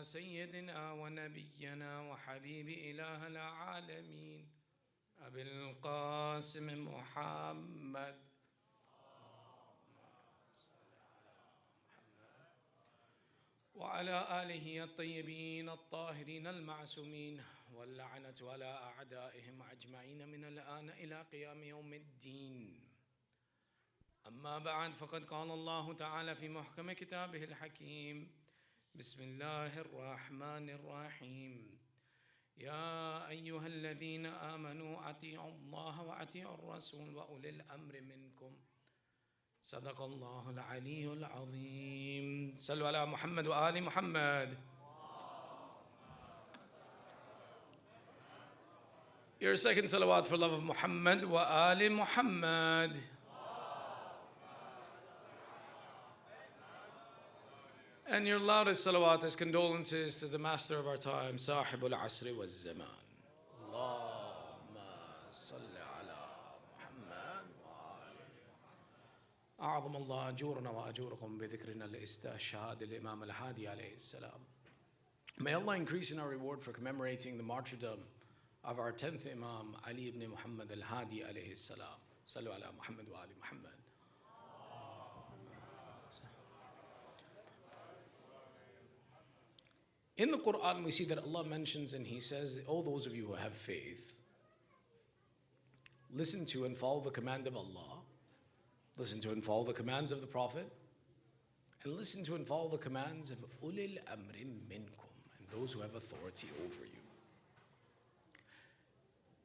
سيدنا ونبينا وحبيب إله العالمين أبي القاسم محمد وعلى آله الطيبين الطاهرين المعصومين واللعنة على أعدائهم أجمعين من الآن إلى قيام يوم الدين. أما بعد، فقد قال الله تعالى في محكم كتابه الحكيم: بسم الله الرحمن الرحيم. يا أيها الذين آمنوا أطيعوا الله وأطيعوا الرسول وأولي الأمر منكم. صدق الله العلي العظيم. صلوا على محمد وآل محمد. Your second salawat for love of Muhammad wa Ali Muhammad. And your loudest salawat as condolences to the master of our time, Sahibul Asri wa Zaman. Allahumma salli ala Muhammad wa Ali. أعظم الله أجورنا وأجوركم بذكرنا الاستشهاد الإمام Al-Hadi alayhi salam. May Allah increase in our reward for commemorating the martyrdom of our 10th Imam, Ali ibn Muhammad Al-Hadi alayhi salam. Sallu ala Muhammad wa Ali Muhammad. In the Quran, we see that Allah mentions and He says, "O those of you who have faith, listen to and follow the command of Allah, listen to and follow the commands of the Prophet, and listen to and follow the commands of ulil amri minkum, and those who have authority over you."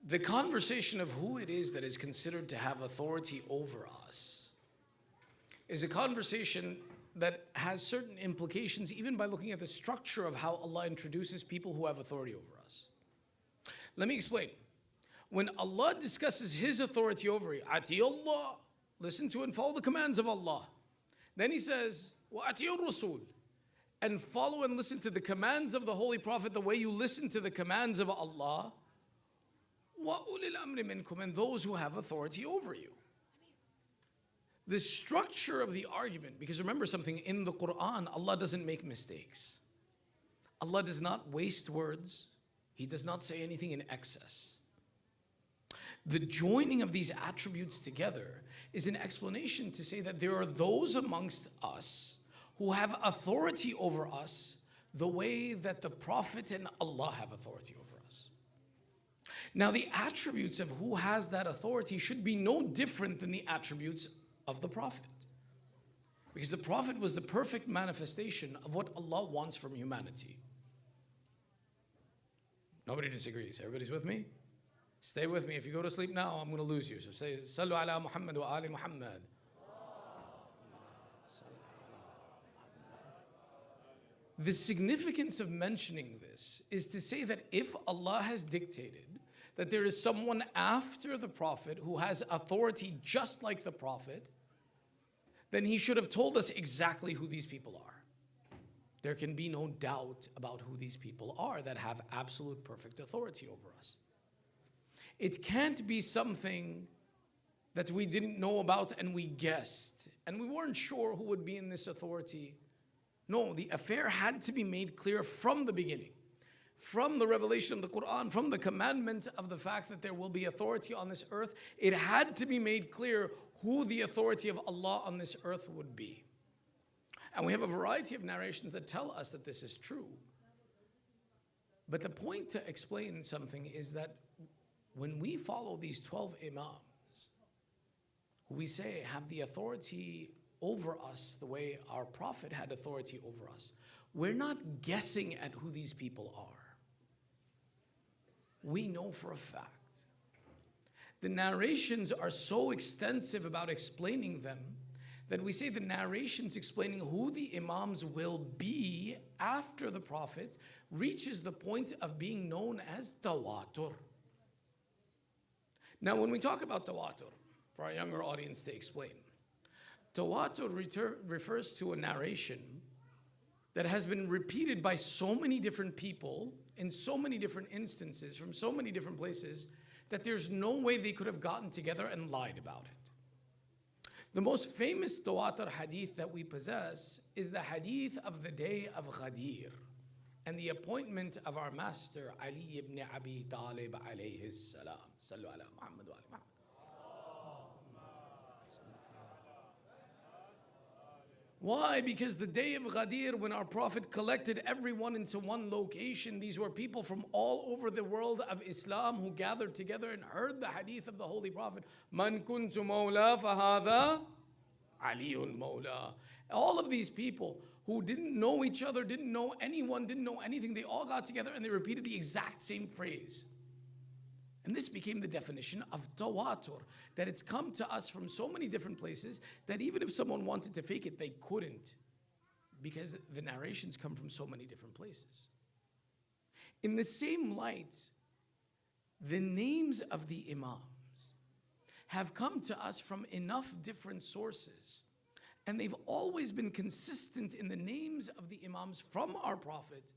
The conversation of who it is that is considered to have authority over us is a conversation that has certain implications even by looking at the structure of how Allah introduces people who have authority over us. Let me explain. When Allah discusses His authority over you, Ati Allah, listen to and follow the commands of Allah. Then He says, Wa Ati Rasul, and follow and listen to the commands of the Holy Prophet the way you listen to the commands of Allah. Wa ulil amri minkum, and those who have authority over you. The structure of the argument, because remember something, in the Quran, Allah doesn't make mistakes. Allah does not waste words. He does not say anything in excess. The joining of these attributes together is an explanation to say that there are those amongst us who have authority over us the way that the Prophet and Allah have authority over us. Now, the attributes of who has that authority should be no different than the attributes of the Prophet. Because the Prophet was the perfect manifestation of what Allah wants from humanity. Nobody disagrees. Everybody's with me? Stay with me. If you go to sleep now, I'm going to lose you. So say, Sallu ala Muhammad wa Ali Muhammad. The significance of mentioning this is to say that if Allah has dictated that there is someone after the Prophet who has authority just like the Prophet, then He should have told us exactly who these people are. There can be no doubt about who these people are that have absolute perfect authority over us. It can't be something that we didn't know about and we guessed, and we weren't sure who would be in this authority. No, the affair had to be made clear from the beginning. From the revelation of the Quran, from the commandment of the fact that there will be authority on this earth, it had to be made clear who the authority of Allah on this earth would be. And we have a variety of narrations that tell us that this is true. But the point to explain something is that when we follow these 12 Imams, who we say have the authority over us the way our Prophet had authority over us, we're not guessing at who these people are. We know for a fact. The narrations are so extensive about explaining them that we say the narrations explaining who the Imams will be after the Prophet reaches the point of being known as tawatur. Now, when we talk about tawatur, for our younger audience to explain, tawatur refers to a narration that has been repeated by so many different people in so many different instances from so many different places that there's no way they could have gotten together and lied about it. The most famous tawatur hadith that we possess is the hadith of the day of Ghadir. and the appointment of our master Ali ibn Abi Talib alayhi salam. Sallu ala Muhammad wa ali Muhammad. Why? Because the day of Ghadir, when our Prophet collected everyone into one location, these were people from all over the world of Islam who gathered together and heard the hadith of the Holy Prophet. Man kuntu mawla fahadha Aliyun mawla. All of these people who didn't know each other, didn't know anyone, didn't know anything, they all got together and they repeated the exact same phrase. And this became the definition of tawatur, that it's come to us from so many different places that even if someone wanted to fake it, they couldn't, because the narrations come from so many different places. In the same light, the names of the Imams have come to us from enough different sources, and they've always been consistent in the names of the Imams from our Prophet,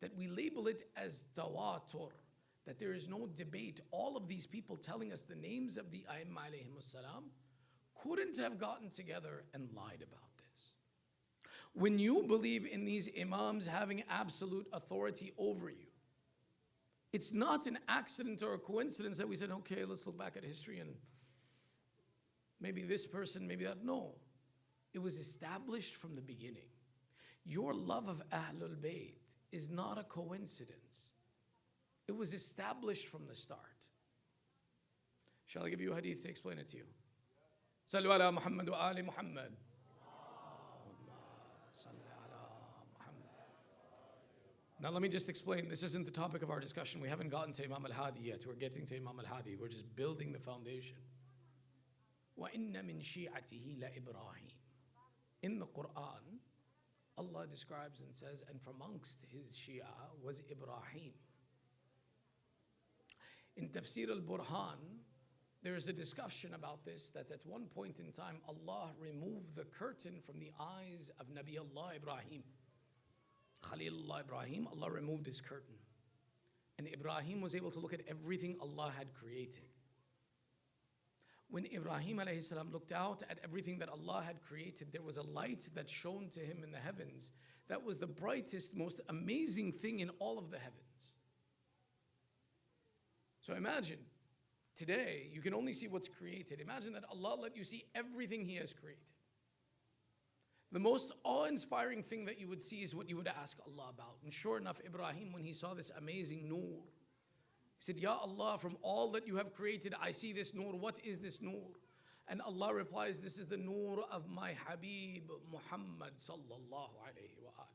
that we label it as tawatur, that there is no debate. All of these people telling us the names of the A'immah alayhimus salam couldn't have gotten together and lied about this. When you believe in these Imams having absolute authority over you, it's not an accident or a coincidence that we said, okay, let's look back at history and maybe this person, maybe that. No, it was established from the beginning. Your love of Ahlul Bayt is not a coincidence. It was established from the start. Shall I give you a hadith to explain it to you? Sallu ala Muhammad wa ali Muhammad. Now let me just explain, this isn't the topic of our discussion. We haven't gotten to Imam Al-Hadi yet. We're getting to Imam Al-Hadi. We're just building the foundation. وَإِنَّ مِن شِيعَتِهِ لَإِبْرَاهِيمَ. In the Quran, Allah describes and says, and from amongst his Shia was Ibrahim. In Tafsir al-Burhan, there is a discussion about this, that at one point in time, Allah removed the curtain from the eyes of Nabi Allah Ibrahim. Khalilullah Ibrahim, Allah removed his curtain. And Ibrahim was able to look at everything Allah had created. When Ibrahim alayhi salam looked out at everything that Allah had created, there was a light that shone to him in the heavens. That was the brightest, most amazing thing in all of the heavens. So imagine, today, you can only see what's created. Imagine that Allah let you see everything He has created. The most awe-inspiring thing that you would see is what you would ask Allah about. And sure enough, Ibrahim, when he saw this amazing nur, he said, Ya Allah, from all that you have created, I see this nur. What is this nur? And Allah replies, this is the nur of my Habib, Muhammad sallallahu alayhi wa alihi.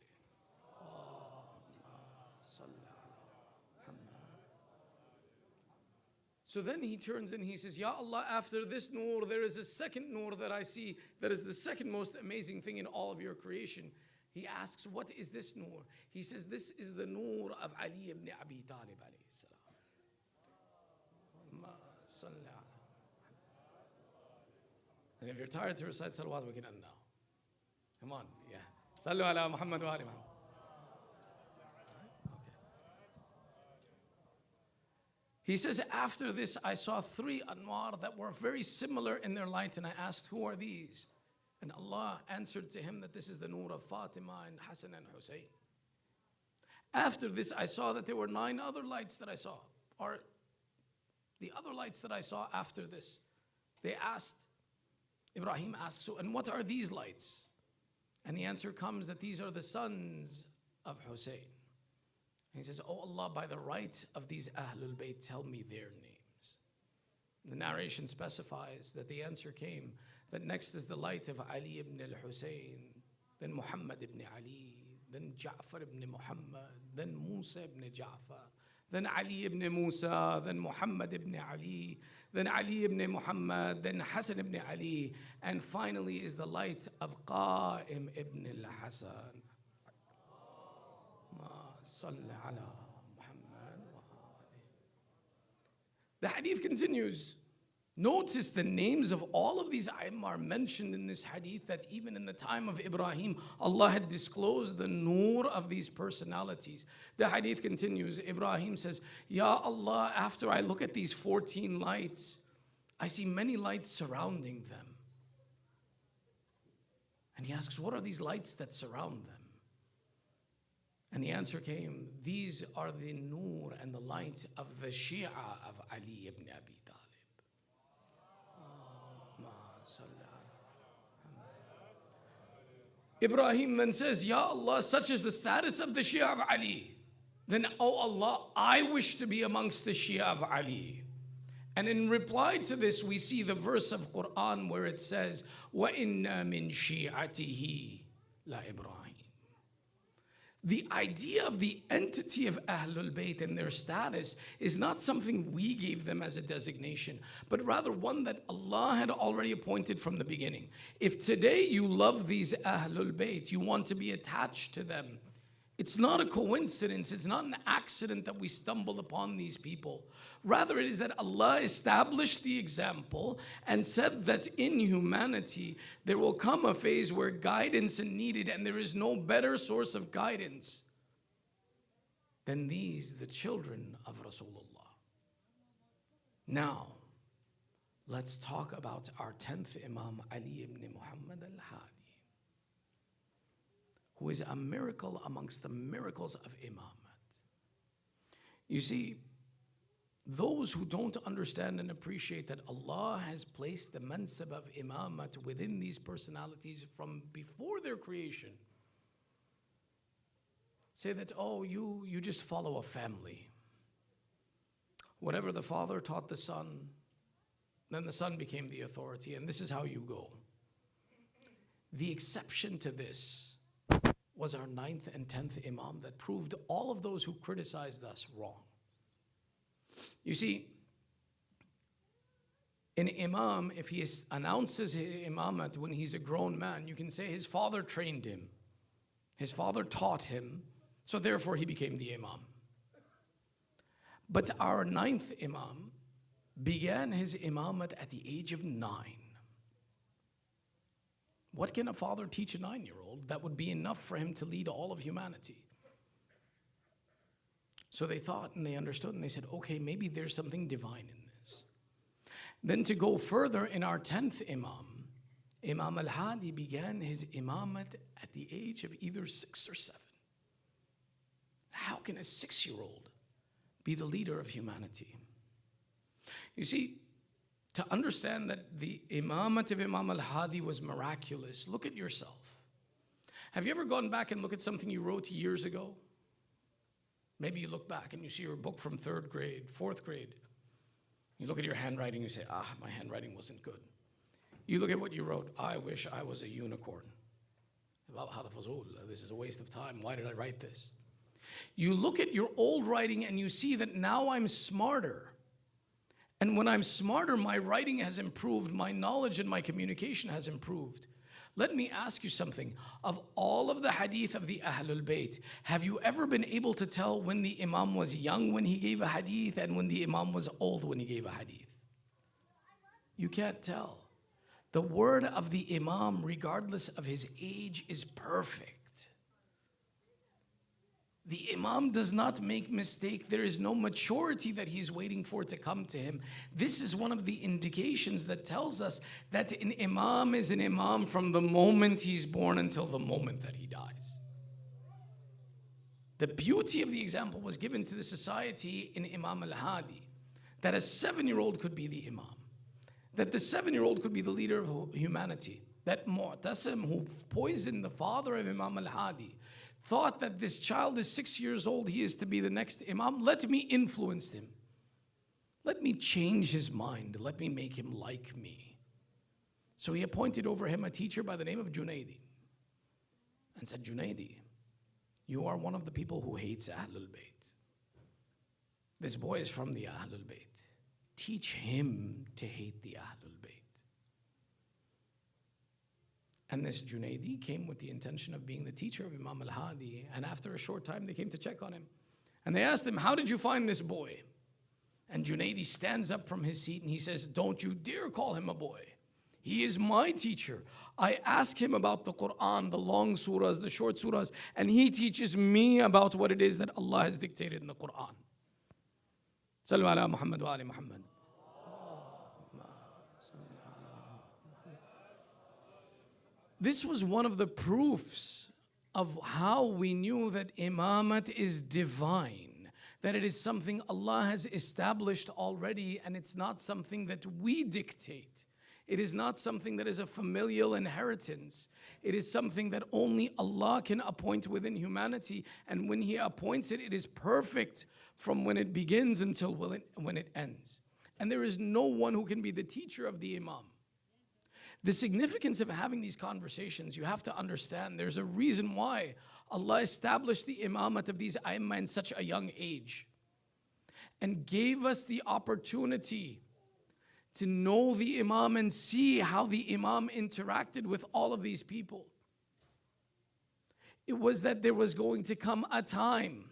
So then he turns and he says, Ya Allah, after this nur, there is a second nur that I see that is the second most amazing thing in all of your creation. He asks, what is this nur? He says, this is the nur of Ali ibn Abi Talib alayhi salam. And if you're tired to recite salawat, we can end now. Come on, yeah. Sallu ala Muhammad wa ali Muhammad. He says, after this, I saw three anwar that were very similar in their light, and I asked, who are these? And Allah answered to him that this is the nur of Fatima and Hassan and Hussein. After this, I saw that there were 9 other lights that I saw, or the other lights that I saw after this. They asked, Ibrahim asked, so, and what are these lights? And the answer comes that these are the sons of Hussein. He says, oh Allah, by the right of these Ahlul Bayt, tell me their names. The narration specifies that the answer came that next is the light of Ali ibn al-Hussein, then Muhammad ibn Ali, then Ja'far ibn Muhammad, then Musa ibn Ja'far, then Ali ibn Musa, then Muhammad ibn Ali, then Ali ibn Muhammad, then Hassan ibn Ali, and finally is the light of Qa'im ibn al-Hassan. The hadith continues. Notice the names of all of these A'immah are mentioned in this hadith, that even in the time of Ibrahim, Allah had disclosed the nur of these personalities. The hadith continues. Ibrahim says, Ya Allah, after I look at these 14 lights, I see many lights surrounding them. And he asks, what are these lights that surround them? And the answer came, these are the nur and the light of the Shia of Ali ibn Abi Talib. Ibrahim then says, Ya Allah, such is the status of the Shia of Ali. Then, oh Allah, I wish to be amongst the Shia of Ali. And in reply to this, we see the verse of Quran where it says, وَإِنَّا مِن شِيعَتِهِ لَا إِبْرَاهِيمَ. The idea of the entity of Ahlul Bayt and their status is not something we gave them as a designation, but rather one that Allah had already appointed from the beginning. If today you love these Ahlul Bayt, you want to be attached to them, it's not a coincidence, it's not an accident that we stumbled upon these people. Rather, it is that Allah established the example and said that in humanity, there will come a phase where guidance is needed, and there is no better source of guidance than these, the children of Rasulullah. Now, let's talk about our 10th Imam, Ali ibn Muhammad Al-Hadi, who is a miracle amongst the miracles of Imamat. You see, those who don't understand and appreciate that Allah has placed the mansab of Imamat within these personalities from before their creation, say that, oh, you just follow a family. Whatever the father taught the son, then the son became the authority, and this is how you go. The exception to this was our 9th and 10th Imam that proved all of those who criticized us wrong. You see, an Imam, if he announces his Imamat when he's a grown man, you can say his father trained him. His father taught him, so therefore he became the Imam. But our 9th Imam began his Imamat at the age of 9. What can a father teach a 9-year-old that would be enough for him to lead all of humanity? So they thought and they understood and they said, okay, maybe there's something divine in this. Then to go further, in our 10th Imam, Imam Al-Hadi began his Imamat at the age of either 6 or 7. How can a 6-year-old be the leader of humanity? You see, to understand that the Imamat of Imam Al-Hadi was miraculous, look at yourself. Have you ever gone back and looked at something you wrote years ago? Maybe you look back and you see your book from 3rd grade, 4th grade. You look at your handwriting, you say, my handwriting wasn't good. You look at what you wrote, I wish I was a unicorn. This is a waste of time. Why did I write this? You look at your old writing and you see that now I'm smarter. And when I'm smarter, my writing has improved, my knowledge and my communication has improved. Let me ask you something. Of all of the hadith of the Ahlul Bayt, have you ever been able to tell when the Imam was young when he gave a hadith and when the Imam was old when he gave a hadith? You can't tell. The word of the Imam, regardless of his age, is perfect. The Imam does not make mistake. There is no maturity that he's waiting for to come to him. This is one of the indications that tells us that an Imam is an Imam from the moment he's born until the moment that he dies. The beauty of the example was given to the society in Imam Al-Hadi, that a 7-year-old could be the Imam, that the 7-year-old could be the leader of humanity, that Mu'tasim, who poisoned the father of Imam Al-Hadi, thought that this child is 6 years old, he is to be the next Imam. Let me influence him. Let me change his mind. Let me make him like me. So he appointed over him a teacher by the name of Junaidi and said, Junaidi, you are one of the people who hates Ahlul Bayt. This boy is from the Ahlul Bayt. Teach him to hate the Ahlul Bayt. And this Junaidi came with the intention of being the teacher of Imam Al-Hadi. And after a short time, they came to check on him. And they asked him, how did you find this boy? And Junaidi stands up from his seat and he says, don't you dare call him a boy. He is my teacher. I ask him about the Quran, the long surahs, the short surahs, and he teaches me about what it is that Allah has dictated in the Quran. Sallu ala Muhammad wa ali Muhammad. This was one of the proofs of how we knew that imamat is divine, that it is something Allah has established already, and it's not something that we dictate. It is not something that is a familial inheritance. It is something that only Allah can appoint within humanity, and when He appoints it, it is perfect from when it begins until when it ends. And there is no one who can be the teacher of the Imam. The significance of having these conversations, you have to understand there's a reason why Allah established the imamat of these A'immah in such a young age and gave us the opportunity to know the Imam and see how the Imam interacted with all of these people. It was that there was going to come a time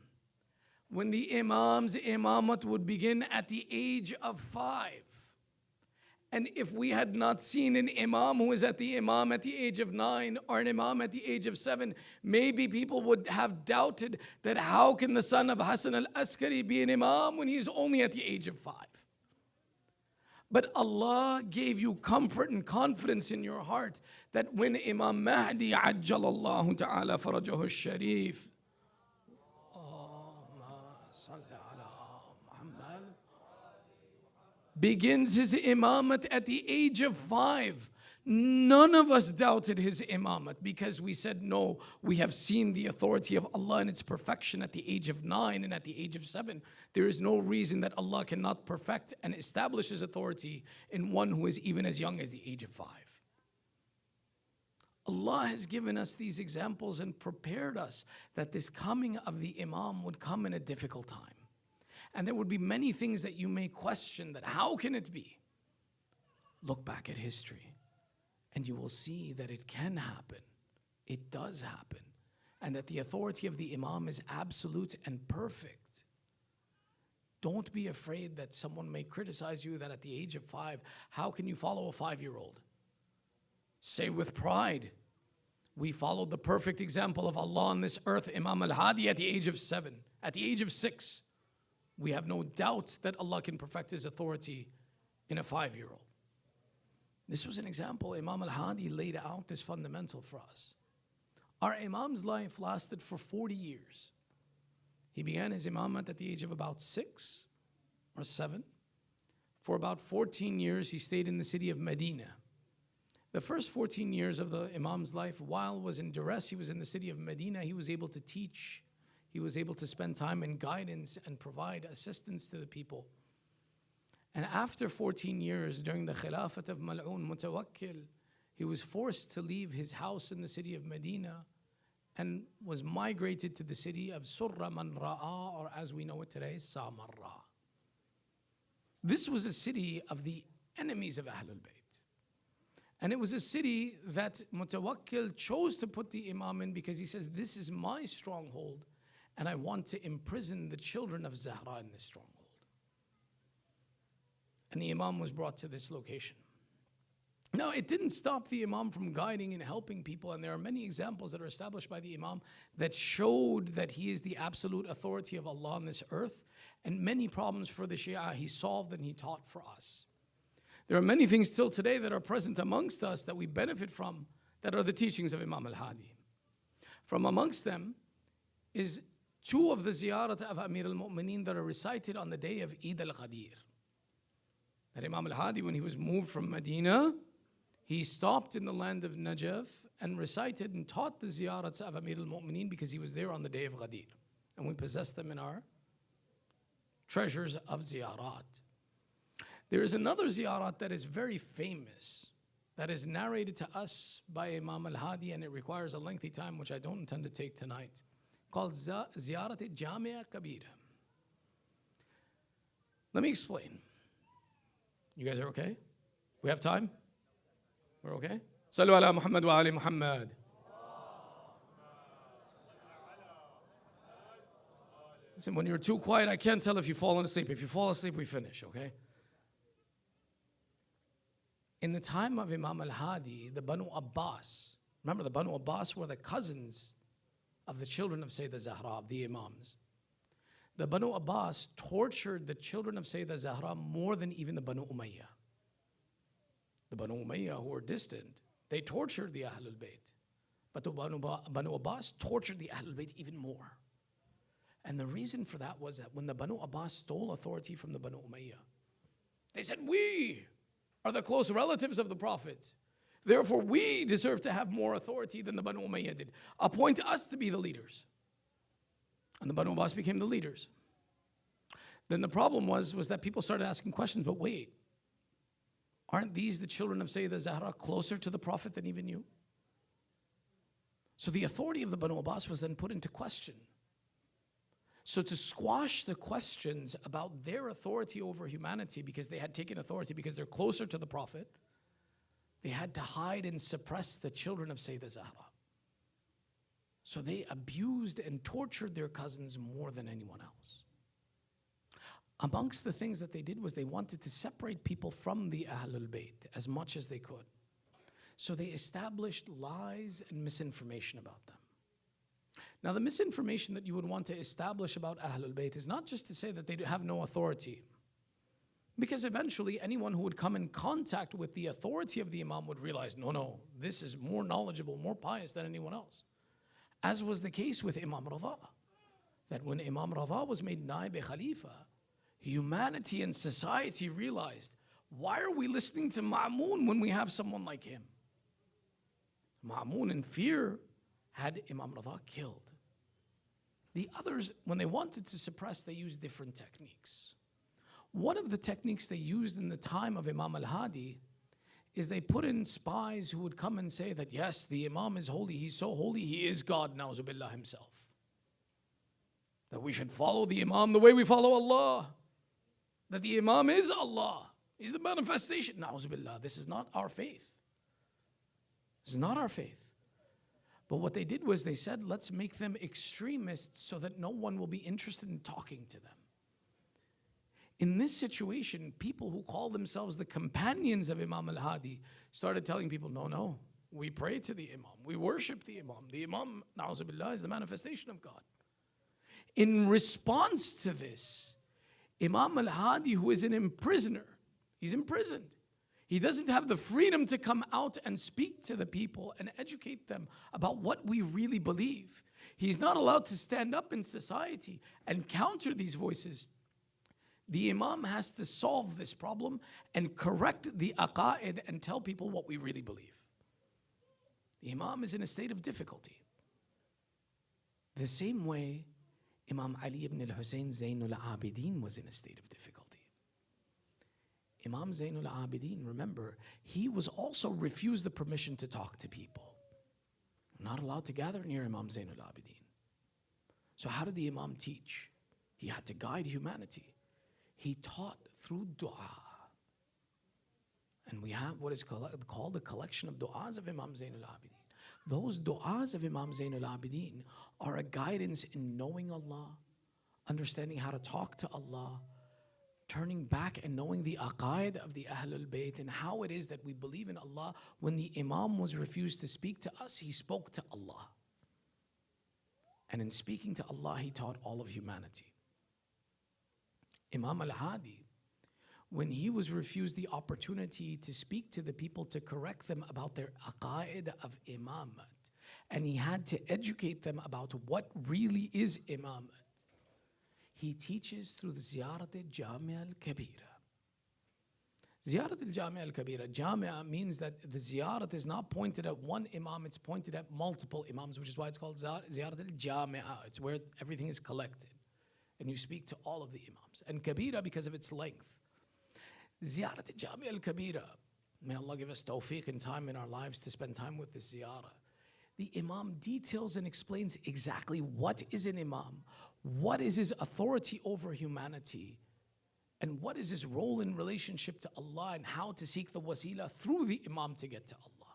when the Imam's imamat would begin at the age of 5. And if we had not seen an Imam who was at the Imam at the age of 9 or an Imam at the age of 7, maybe people would have doubted that how can the son of Hassan al-Askari be an Imam when he's only at the age of 5? But Allah gave you comfort and confidence in your heart that when Imam Mahdi ajjalallahu ta'ala farajahu al-sharif begins his imamat at the age of 5. None of us doubted his imamat because we said, no, we have seen the authority of Allah and its perfection at the age of 9 and at the age of 7. There is no reason that Allah cannot perfect and establish His authority in one who is even as young as the age of 5. Allah has given us these examples and prepared us that this coming of the Imam would come in a difficult time. And there would be many things that you may question that how can it be? Look back at history and you will see that it can happen. It does happen. And that the authority of the Imam is absolute and perfect. Don't be afraid that someone may criticize you that at the age of 5, how can you follow a 5-year-old? Say with pride, we followed the perfect example of Allah on this earth, Imam Al-Hadi at the age of 7, at the age of 6. We have no doubt that Allah can perfect His authority in a 5-year-old. This was an example. Imam Al-Hadi laid out this fundamental for us. Our Imam's life lasted for 40 years. He began his imamat at the age of about 6 or 7. For about 14 years, he stayed in the city of Medina. The first 14 years of the Imam's life, while was in duress, he was in the city of Medina. He was able to teach. He was able to spend time in guidance and provide assistance to the people. And after 14 years, during the Khilafat of Mal'un Mutawakkil, he was forced to leave his house in the city of Medina and was migrated to the city of Surra Man Ra'a, or as we know it today, Samarra. This was a city of the enemies of Ahlul Bayt. And it was a city that Mutawakkil chose to put the Imam in because he says, this is my stronghold, and I want to imprison the children of Zahra in this stronghold. And the Imam was brought to this location. Now, it didn't stop the Imam from guiding and helping people, and there are many examples that are established by the Imam that showed that he is the absolute authority of Allah on this earth, and many problems for the Shia he solved and he taught for us. There are many things still today that are present amongst us that we benefit from that are the teachings of Imam Al-Hadi. From amongst them is 2 of the ziyarat of Amir al-Mu'mineen that are recited on the day of Eid al-Ghadir. That Imam Al-Hadi, when he was moved from Medina, he stopped in the land of Najaf and recited and taught the ziyarats of Amir al-Mu'mineen because he was there on the day of Ghadir. And we possess them in our treasures of ziyarat. There is another ziyarat that is very famous, that is narrated to us by Imam Al-Hadi, and it requires a lengthy time, which I don't intend to take tonight, called Ziyarat Jamia Kabira. Let me explain. You guys are okay? We have time? We're okay? Sallu ala Muhammad wa ali Muhammad. Listen, when you're too quiet, I can't tell if you've fallen asleep. If you fall asleep, we finish, okay? In the time of Imam Al-Hadi, the Banu Abbas, remember the Banu Abbas were the cousins of the children of Sayyidah Zahra, of the Imams. The Banu Abbas tortured the children of Sayyidah Zahra more than even the Banu Umayyah. The Banu Umayyah, who were distant, they tortured the Ahlul Bayt. But the Banu Abbas tortured the Ahlul Bayt even more. And the reason for that was that when the Banu Abbas stole authority from the Banu Umayyah, they said, we are the close relatives of the Prophet. Therefore, we deserve to have more authority than the Banu Umayyah did. Appoint us to be the leaders. And the Banu Abbas became the leaders. Then the problem was that people started asking questions, but wait, aren't these the children of Sayyidah Zahra closer to the Prophet than even you? So the authority of the Banu Abbas was then put into question. So to squash the questions about their authority over humanity, because they had taken authority because they're closer to the Prophet, they had to hide and suppress the children of Sayyidah Zahra. So they abused and tortured their cousins more than anyone else. Amongst the things that they did was they wanted to separate people from the Ahlul Bayt as much as they could. So they established lies and misinformation about them. Now the misinformation that you would want to establish about Ahlul Bayt is not just to say that they have no authority. Because eventually anyone who would come in contact with the authority of the Imam would realize, no, this is more knowledgeable, more pious than anyone else. As was the case with Imam Rada. That when Imam Rada was made Naib Khalifa, humanity and society realized, why are we listening to Ma'mun when we have someone like him? Ma'mun in fear had Imam Rada killed. The others, when they wanted to suppress, they used different techniques. One of the techniques they used in the time of Imam Al-Hadi is they put in spies who would come and say that, yes, the Imam is holy, he's so holy, he is God, na'uzubillah, himself. That we should follow the Imam the way we follow Allah. That the Imam is Allah. He's the manifestation. Na'uzubillah, this is not our faith. This is not our faith. But what they did was they said, let's make them extremists so that no one will be interested in talking to them. In this situation, people who call themselves the companions of Imam Al-Hadi started telling people, no, we pray to the Imam, we worship the Imam. The Imam, na'uzubillah, is the manifestation of God. In response to this, Imam Al-Hadi, who is an prisoner, he's imprisoned. He doesn't have the freedom to come out and speak to the people and educate them about what we really believe. He's not allowed to stand up in society and counter these voices. The Imam has to solve this problem and correct the aqa'id and tell people what we really believe. The Imam is in a state of difficulty. The same way Imam Ali ibn al-Hussein Zainul Abidin was in a state of difficulty. Imam Zainul Abidin, remember, he was also refused the permission to talk to people. Not allowed to gather near Imam Zainul Abidin. So how did the Imam teach? He had to guide humanity. He taught through dua. And we have what is called the collection of du'as of Imam Zainul Abidin. Those du'as of Imam Zainul Abidin are a guidance in knowing Allah, understanding how to talk to Allah, turning back and knowing the aqaid of the Ahlul Bayt and how it is that we believe in Allah. When the Imam was refused to speak to us, he spoke to Allah. And in speaking to Allah, he taught all of humanity. Imam Al-Hadi, when he was refused the opportunity to speak to the people to correct them about their aqaid of imamat, and he had to educate them about what really is imamat, he teaches through the Ziyarat al-Jami' al-Kabira. Ziyarat al-Jami' al-Kabira, Jami'ah means that the ziyarat is not pointed at one imam, it's pointed at multiple imams, which is why it's called Ziyarat al-Jami'ah. It's where everything is collected. And you speak to all of the imams. And Kabira because of its length. Ziyarat al-Jami' al-Kabira. May Allah give us tawfiq and time in our lives to spend time with this ziyarah. The Imam details and explains exactly what is an Imam, what is his authority over humanity, and what is his role in relationship to Allah and how to seek the wasila through the Imam to get to Allah.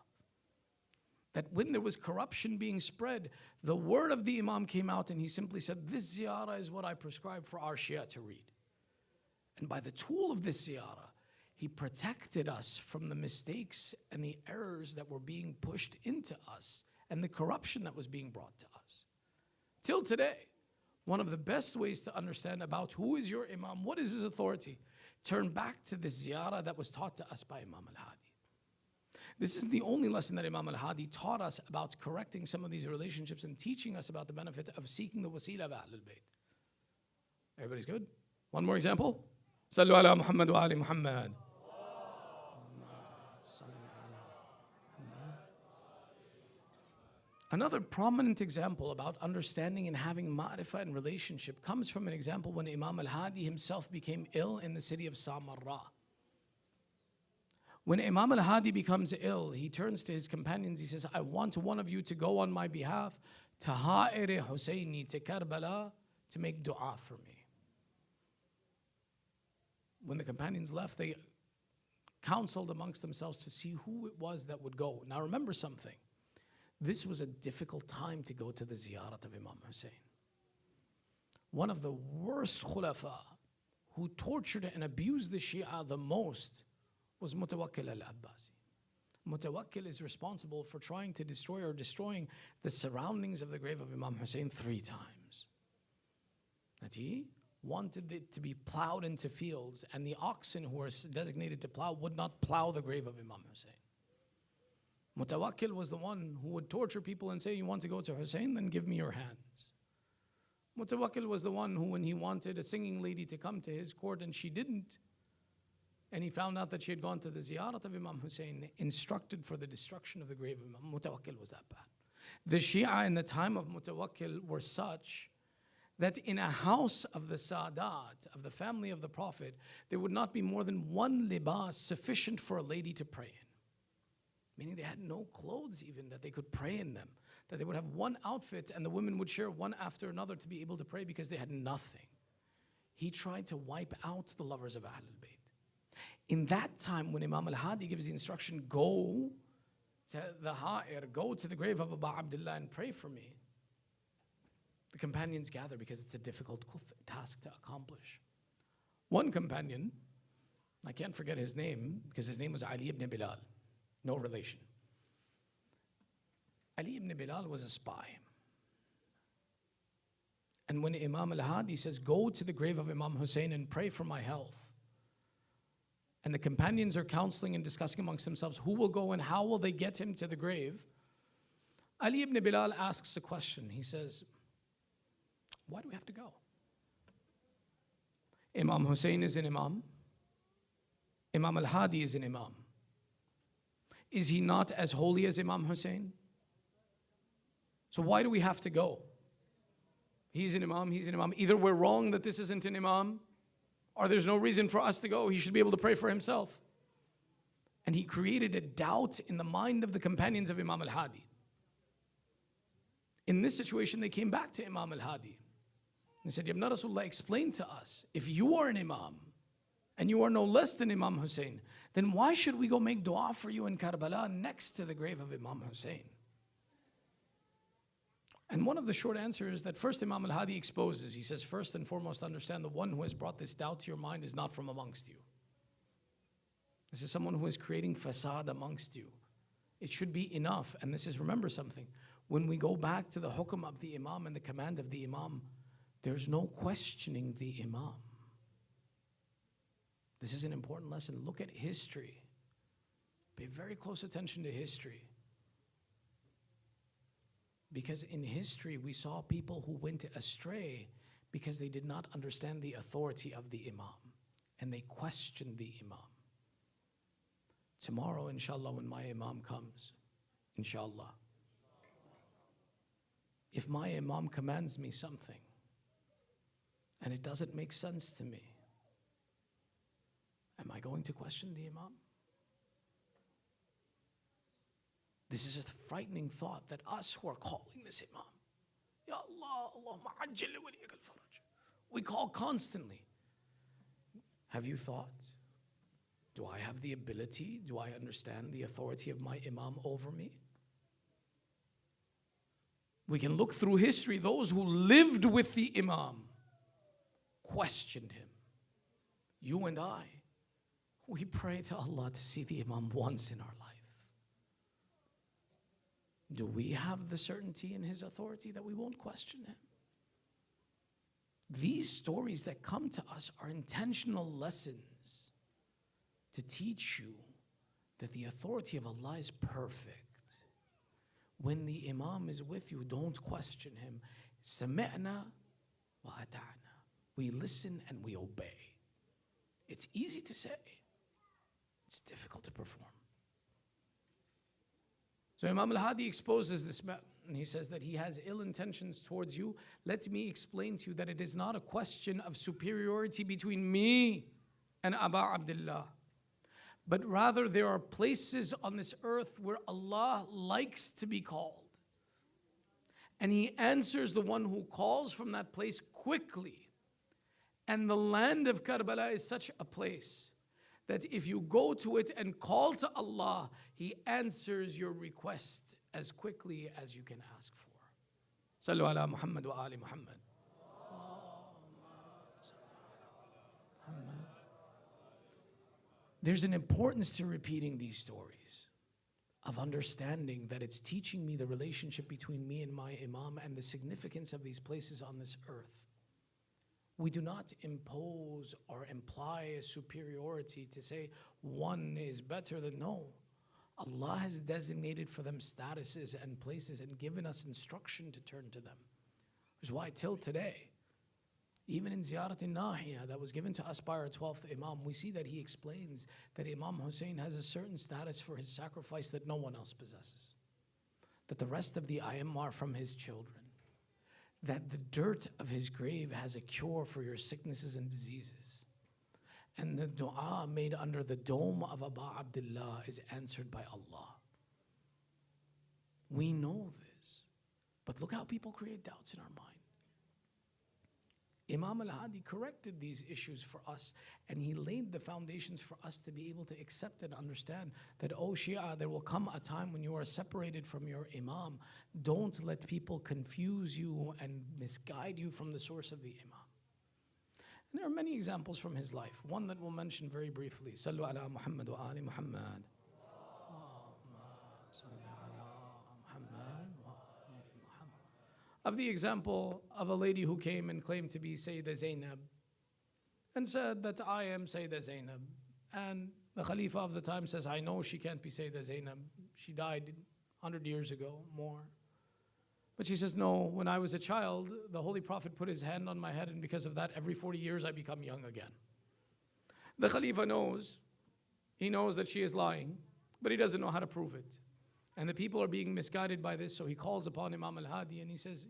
That when there was corruption being spread, the word of the Imam came out and he simply said, this ziyarah is what I prescribe for our Shia to read. And by the tool of this ziyarah, he protected us from the mistakes and the errors that were being pushed into us and the corruption that was being brought to us. Till today, one of the best ways to understand about who is your Imam, what is his authority, turn back to the ziyarah that was taught to us by Imam Al-Hadi. This is the only lesson that Imam Al-Hadi taught us about correcting some of these relationships and teaching us about the benefit of seeking the wasila of Ahlul Bayt. Everybody's good? One more example. Sallu ala Muhammad wa ali Muhammad. Another prominent example about understanding and having ma'rifah and relationship comes from an example when Imam Al-Hadi himself became ill in the city of Samarra. When Imam Al-Hadi becomes ill, he turns to his companions, he says, I want one of you to go on my behalf to Ha'ir Husayni, to Karbala, to make dua for me. When the companions left, they counseled amongst themselves to see who it was that would go. Now remember something. This was a difficult time to go to the ziyarat of Imam Hussein. One of the worst khulafa who tortured and abused the Shia the most was Mutawakkil al-Abbasi. Mutawakkil is responsible for trying to destroy or destroying the surroundings of the grave of Imam Hussein 3 times. That he wanted it to be plowed into fields, and the oxen who were designated to plow would not plow the grave of Imam Hussein. Mutawakkil was the one who would torture people and say, you want to go to Hussein, then give me your hands. Mutawakkil was the one who, when he wanted a singing lady to come to his court and she didn't, and he found out that she had gone to the ziyarat of Imam Hussein, instructed for the destruction of the grave of Imam. Mutawakkil was that bad. The Shia in the time of Mutawakkil were such that in a house of the Sadat, of the family of the Prophet, there would not be more than 1 libas sufficient for a lady to pray in. Meaning they had no clothes even that they could pray in them. That they would have 1 outfit and the women would share one after another to be able to pray because they had nothing. He tried to wipe out the lovers of Ahlul Bayt. In that time when Imam Al-Hadi gives the instruction, go to the Ha'ir, go to the grave of Abu Abdullah and pray for me, the companions gather because it's a difficult task to accomplish. One companion, I can't forget his name because his name was Ali ibn Bilal. No relation. Ali ibn Bilal was a spy. And when Imam Al-Hadi says, go to the grave of Imam Hussein and pray for my health, and the companions are counseling and discussing amongst themselves who will go and how will they get him to the grave, Ali ibn Bilal asks a question. He says, why do we have to go? Imam Hussein is an Imam. Imam Al-Hadi is an Imam. Is he not as holy as Imam Hussein? So why do we have to go? He's an Imam, he's an Imam. Either we're wrong that this isn't an Imam, or there's no reason for us to go. He should be able to pray for himself. And he created a doubt in the mind of the companions of Imam Al-Hadi. In this situation, they came back to Imam Al-Hadi. They said, Yabna Rasulullah, explain to us, if you are an Imam, and you are no less than Imam Hussein, then why should we go make dua for you in Karbala next to the grave of Imam Hussein? And one of the short answers that first Imam Al-Hadi exposes, he says, first and foremost, understand the one who has brought this doubt to your mind is not from amongst you. This is someone who is creating fasad amongst you. It should be enough. And this is, remember something, when we go back to the hukm of the Imam and the command of the Imam, there's no questioning the Imam. This is an important lesson. Look at history. Pay very close attention to history. Because in history, we saw people who went astray because they did not understand the authority of the Imam. And they questioned the Imam. Tomorrow, inshallah, when my Imam comes, inshallah, if my Imam commands me something and it doesn't make sense to me, am I going to question the Imam? This is a frightening thought that us who are calling this Imam, Ya Allah, Allahumma ajjal waliyak al-faraj, we call constantly. Have you thought, do I have the ability, do I understand the authority of my Imam over me? We can look through history, those who lived with the Imam questioned him. You and I, we pray to Allah to see the Imam once in our life. Do we have the certainty in his authority that we won't question him? These stories that come to us are intentional lessons to teach you that the authority of Allah is perfect. When the Imam is with you, don't question him. سَمِعْنَا وَأَطَعْنَا. We listen and we obey. It's easy to say. It's difficult to perform. So Imam Al-Hadi exposes this man, and he says that he has ill intentions towards you. Let me explain to you that it is not a question of superiority between me and Aba Abdullah, but rather there are places on this earth where Allah likes to be called. And He answers the one who calls from that place quickly. And the land of Karbala is such a place that if you go to it and call to Allah, He answers your request as quickly as you can ask for. Sallu ala Muhammad wa ali Muhammad. There's an importance to repeating these stories, of understanding that it's teaching me the relationship between me and my Imam and the significance of these places on this earth. We do not impose or imply a superiority to say one is better than no. Allah has designated for them statuses and places and given us instruction to turn to them. Which is why till today, even in Ziyarat al-Nahiya that was given to us by our 12th Imam, we see that he explains that Imam Hussein has a certain status for his sacrifice that no one else possesses. That the rest of the Ayyam are from his children. That the dirt of his grave has a cure for your sicknesses and diseases. And the dua made under the dome of Aba Abdullah is answered by Allah. We know this, but look how people create doubts in our mind. Imam Al-Hadi corrected these issues for us, and he laid the foundations for us to be able to accept and understand that, oh Shia, there will come a time when you are separated from your Imam. Don't let people confuse you and misguide you from the source of the Imam. And there are many examples from his life. One that we'll mention very briefly. Sallu ala Muhammad wa ali Muhammad. Of the example of a lady who came and claimed to be Sayyidah Zainab and said that I am Sayyidah Zainab. And the Khalifa of the time says, I know she can't be Sayyidah Zainab. She died 100 years ago, more. But she says, no, when I was a child, the Holy Prophet put his hand on my head, and because of that, every 40 years I become young again. The Khalifa knows, he knows that she is lying, but he doesn't know how to prove it. And the people are being misguided by this, so he calls upon Imam Al-Hadi and he says,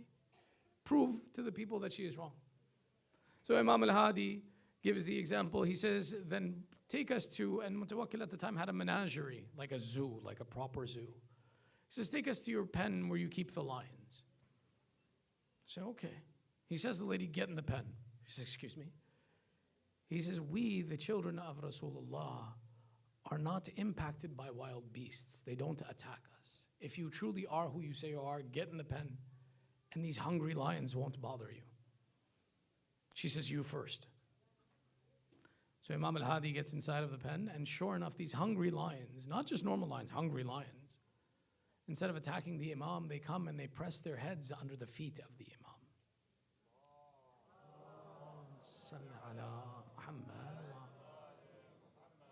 prove to the people that she is wrong. So Imam Al-Hadi gives the example. He says, then take us to, and Mutawakkil at the time had a menagerie, like a zoo, like a proper zoo. He says, take us to your pen where you keep the lions. So, okay. He says, the lady, get in the pen. She says, excuse me. He says, we, the children of Rasulullah, are not impacted by wild beasts. They don't attack us. If you truly are who you say you are, get in the pen, and these hungry lions won't bother you. She says, you first. So Imam Al-Hadi gets inside of the pen, and sure enough, these hungry lions, not just normal lions, hungry lions, instead of attacking the Imam, they come and they press their heads under the feet of the Imam.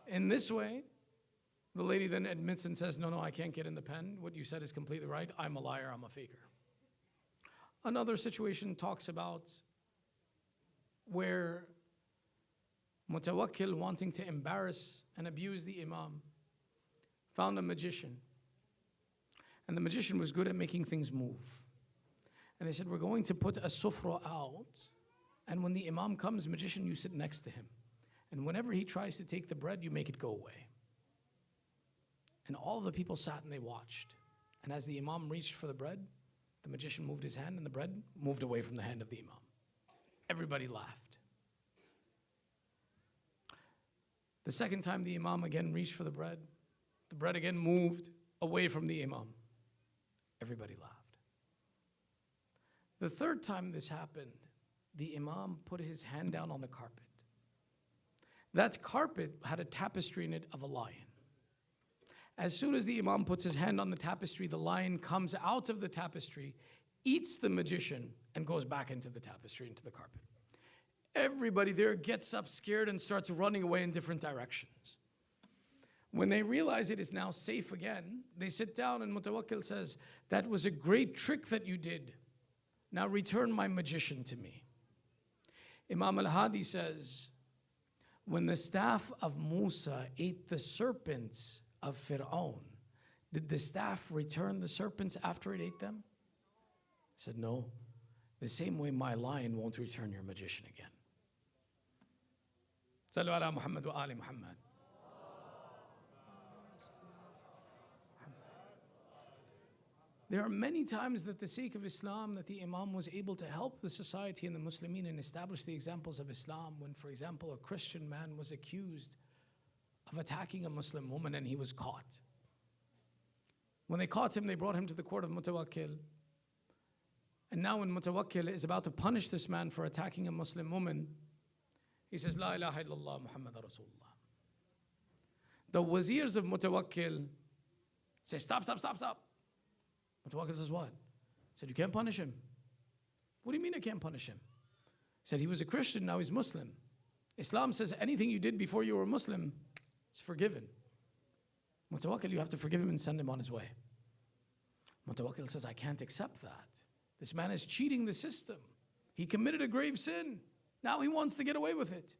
In this way, the lady then admits and says, no, I can't get in the pen. What you said is completely right. I'm a liar, I'm a faker. Another situation talks about where Mutawakkil, wanting to embarrass and abuse the Imam, found a magician. And the magician was good at making things move. And they said, we're going to put a sufra out, and when the Imam comes, magician, you sit next to him. And whenever he tries to take the bread, you make it go away. And all of the people sat and they watched. And as the Imam reached for the bread, the magician moved his hand and the bread moved away from the hand of the Imam. Everybody laughed. The second time the Imam again reached for the bread again moved away from the Imam. Everybody laughed. The third time this happened, the Imam put his hand down on the carpet. That carpet had a tapestry in it of a lion. As soon as the Imam puts his hand on the tapestry, the lion comes out of the tapestry, eats the magician, and goes back into the tapestry, into the carpet. Everybody there gets up scared and starts running away in different directions. When they realize it is now safe again, they sit down and Mutawakkil says, that was a great trick that you did. Now return my magician to me. Imam Al-Hadi says, when the staff of Musa ate the serpents of Fir'aun, did the staff return the serpents after it ate them? He said, no. The same way my lion won't return your magician again. Sallu ala Muhammad wa ali Muhammad. There are many times that the sake of Islam that the Imam was able to help the society and the Muslimin and establish the examples of Islam when, for example, a Christian man was accused of attacking a Muslim woman and he was caught. When they caught him, they brought him to the court of Mutawakkil. And now when Mutawakkil is about to punish this man for attacking a Muslim woman, he says, La ilaha illallah Muhammad Rasulullah. The wazirs of Mutawakkil say, stop, stop, stop, stop. Mutawakkil says, what? He said, you can't punish him. What do you mean I can't punish him? He said, he was a Christian, now he's Muslim. Islam says anything you did before you were Muslim is forgiven. Mutawakkil, you have to forgive him and send him on his way. Mutawakkil says, I can't accept that. This man is cheating the system. He committed a grave sin. Now he wants to get away with it.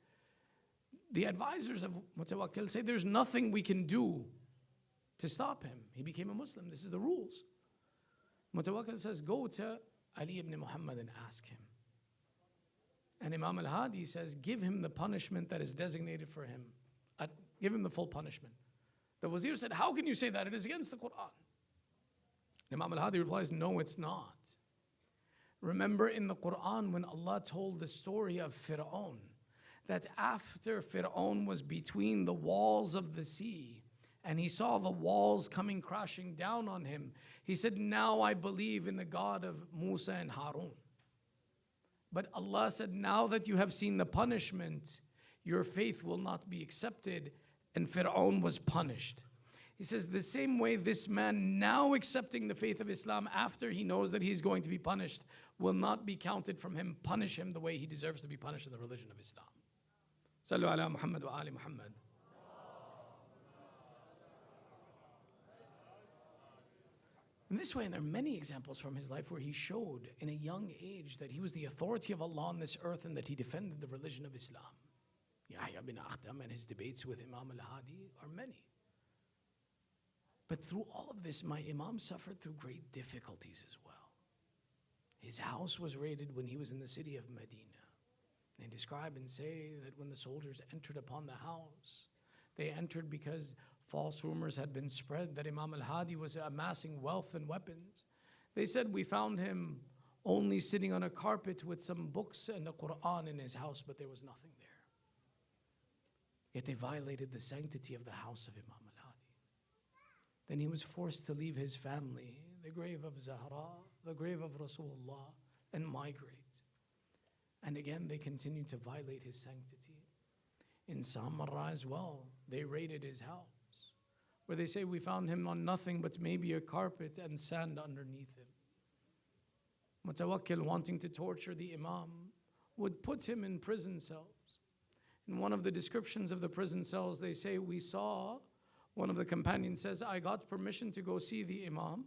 The advisors of Mutawakkil say there's nothing we can do to stop him. He became a Muslim. This is the rules. Mutawakkil says, go to Ali ibn Muhammad and ask him. And Imam Al-Hadi says, give him the punishment that is designated for him. Give him the full punishment. The wazir said, how can you say that? It is against the Quran. Imam Al-Hadi replies, no, it's not. Remember in the Quran when Allah told the story of Fir'aun, that after Fir'aun was between the walls of the sea, and he saw the walls coming crashing down on him, he said, now I believe in the God of Musa and Harun. But Allah said, now that you have seen the punishment, your faith will not be accepted, and Fir'aun was punished. He says, the same way this man now accepting the faith of Islam after he knows that he's going to be punished will not be counted from him, punish him the way he deserves to be punished in the religion of Islam. Sallu ala Muhammad wa ali Muhammad. In this way, and there are many examples from his life where he showed in a young age that he was the authority of Allah on this earth and that he defended the religion of Islam. Yahya bin Akhtam and his debates with Imam Al-Hadi are many. But through all of this, my Imam suffered through great difficulties as well. His house was raided when he was in the city of Medina. They describe and say that when the soldiers entered upon the house, they entered because false rumors had been spread that Imam Al-Hadi was amassing wealth and weapons. They said, we found him only sitting on a carpet with some books and a Quran in his house, but there was nothing there. Yet they violated the sanctity of the house of Imam Al-Hadi. Then he was forced to leave his family, the grave of Zahra, the grave of Rasulullah, and migrate. And again, they continued to violate his sanctity. In Samarra as well, they raided his house, where they say we found him on nothing but maybe a carpet and sand underneath him. Mutawakkil, wanting to torture the Imam, would put him in prison cells. In one of the descriptions of the prison cells, they say, we saw, one of the companions says, I got permission to go see the Imam.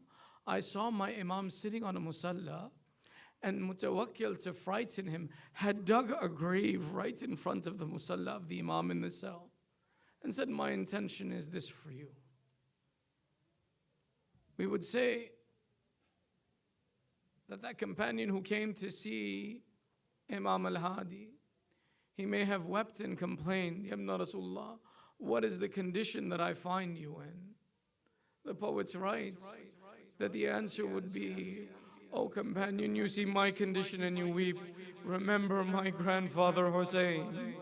I saw my Imam sitting on a musalla, and Mutawakkil, to frighten him, had dug a grave right in front of the musalla of the Imam in the cell and said, my intention is this for you. We would say that that companion who came to see Imam Al-Hadi, he may have wept and complained, Ya Ibn Rasulullah, what is the condition that I find you in? The poets write that the answer would be, oh companion, you see my condition and you weep. Remember my grandfather Hussein.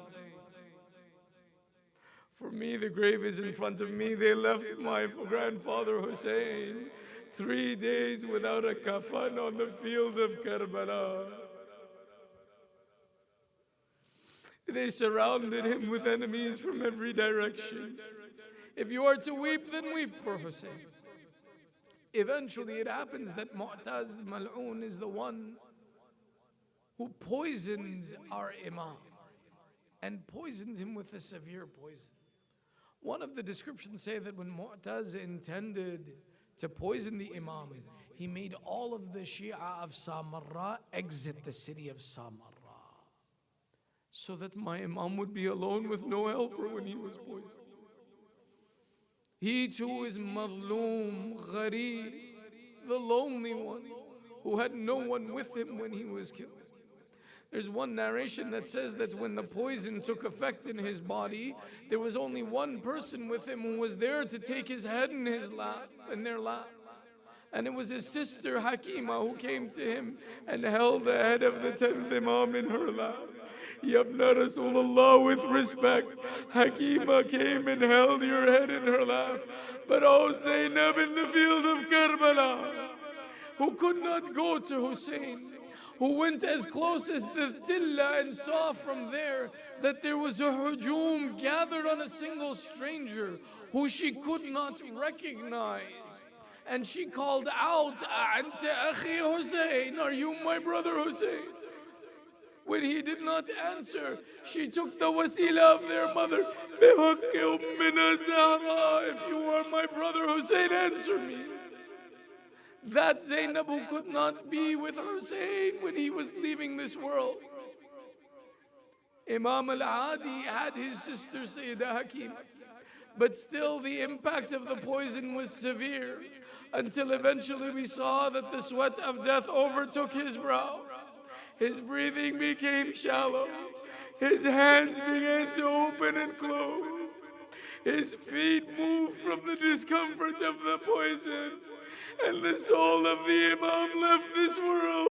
For me, the grave is in front of me. They left my grandfather Hussein 3 days without a kafan on the field of Karbala. They surrounded him with enemies from every direction. If you are to weep, then weep for Hussein. Eventually it happens that Mu'taz Mal'un is the one who poisoned our Imam and poisoned him with a severe poison. One of the descriptions say that when Mu'taz intended to poison the Imam, he made all of the Shia of Samarra exit the city of Samarra, so that my Imam would be alone with no helper when he was poisoned. He too is Mazloom, Gharib, the lonely one, who had no one with him when he was killed. There's one narration that says that when the poison took effect in his body, there was only one person with him who was there to take his head in his lap, in their lap. And it was his sister Hakima who came to him and held the head of the 10th Imam in her lap. Yabna Rasulullah, with respect, Hakima came and held your head in her lap. But O Zainab in the field of Karbala, who could not go to Hussein, who went as close as the Tilla and saw from there that there was a hujum gathered on a single stranger who she could not recognize. And she called out, Anta akhi Hussein, are you my brother Hussein? When he did not answer, she took the wasila of their mother. If you are my brother Hussein, answer me. That Zainab who could not be with Hussein when he was leaving this world. Imam Al-Hadi had his sister Sayyidah Hakim, but still the impact of the poison was severe, until eventually we saw that the sweat of death overtook his brow. His breathing became shallow. His hands began to open and close. His feet moved from the discomfort of the poison. And the soul of the Imam left this world.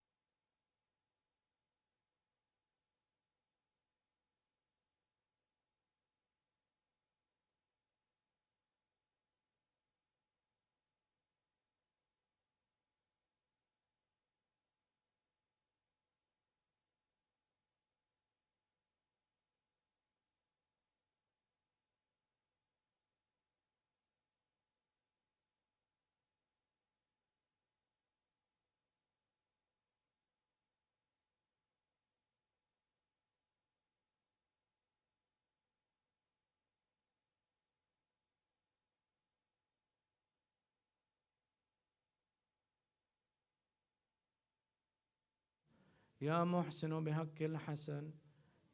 يا محسن بحق الحسن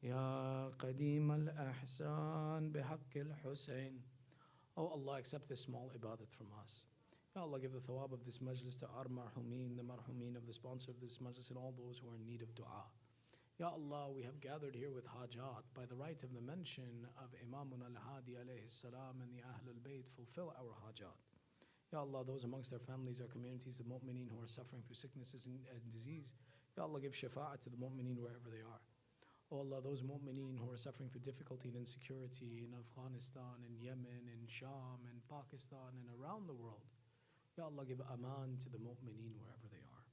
يا قديم الأحسان بحق الحسين. Oh Allah, accept this small ibadat from us. Ya Allah, give the thawab of this majlis to our marhumin, the marhumin of the sponsor of this majlis, and all those who are in need of dua. Ya Allah, we have gathered here with hajat by the right of the mention of Imam Al-Hadi alayhi salam and the Ahl al-Bayt. Fulfill our hajat. Ya Allah, those amongst our families, our communities, the mu'mineen who are suffering through sicknesses and disease. Ya Allah, give shafa'at to the mu'mineen wherever they are. Oh Allah, those mu'mineen who are suffering through difficulty and insecurity in Afghanistan, in Yemen, in Sham, in Pakistan, and around the world. Ya Allah, give aman to the mu'mineen wherever they are.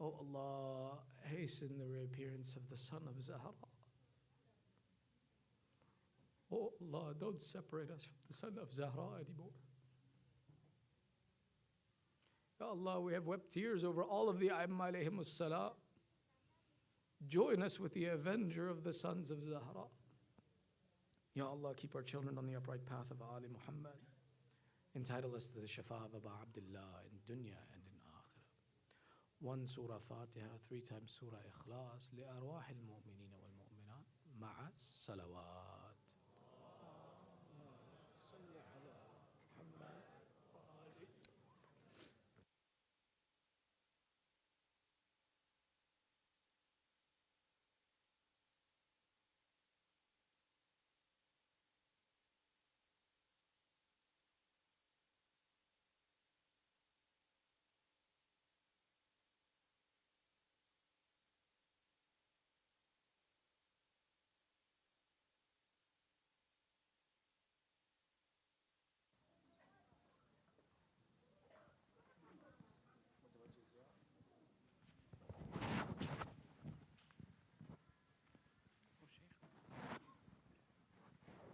Oh Allah, hasten the reappearance of the son of Zahra. Oh Allah, don't separate us from the son of Zahra anymore. Ya Allah, we have wept tears over all of the A'immah alayhimus salam. Join us with the avenger of the sons of Zahra. Ya Allah, keep our children on the upright path of Ali Muhammad. Entitle us to the shafa of Aba Abdullah in dunya and in akhirah. 1 Surah Fatiha, 3 times Surah Ikhlas. لأرواح المؤمنين والمؤمنات مع الصلوات.